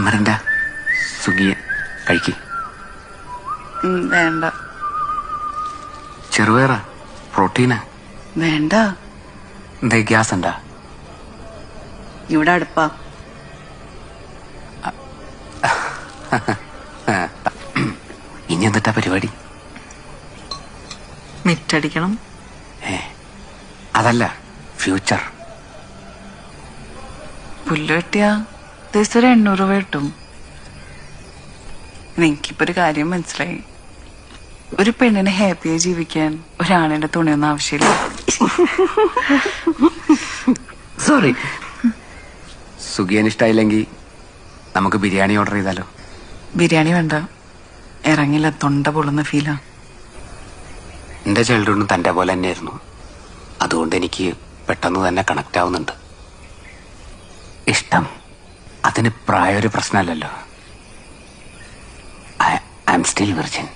മരണ്ട സുഖിയ കഴിക്ക്. വേണ്ട. ചെറുപയറ പ്രോട്ടീനാ. വേണ്ട. എന്താ ഗ്യാസ് ഉണ്ടാ? ഇവിടെ അടുപ്പാ. ഇനി എന്നിട്ടാ പരിപാടി? മിറ്റടിക്കണം. അതല്ല, ഫ്യൂച്ചർ. പുല്ല് വെട്ടിയാ ദിവസം 800 രൂപ കിട്ടും. എനിക്കിപ്പോ ഒരു കാര്യം മനസ്സിലായി. ഒരു പെണ്ണിനെ ഹാപ്പിയായി ജീവിക്കാൻ ഒരാണിന്റെ തുണിയൊന്നും ആവശ്യമില്ല. സോറി. സുഖിയന് ഇഷ്ടായില്ലെങ്കിൽ നമുക്ക് ബിരിയാണി ഓർഡർ ചെയ്താലോ? ബിരിയാണി വേണ്ട, ഇറങ്ങില്ല, തൊണ്ട പൊള്ളുന്ന ഫീലാ. എന്റെ ചൈൽഡ്ഹുഡും തന്റെ പോലെ തന്നെയായിരുന്നു. അതുകൊണ്ട് എനിക്ക് പെട്ടെന്ന് തന്നെ കണക്ട് ആവുന്നുണ്ട്. ഇഷ്ടം അതിന് പ്രായ ഒരു പ്രശ്നമല്ലല്ലോ. I am still virgin.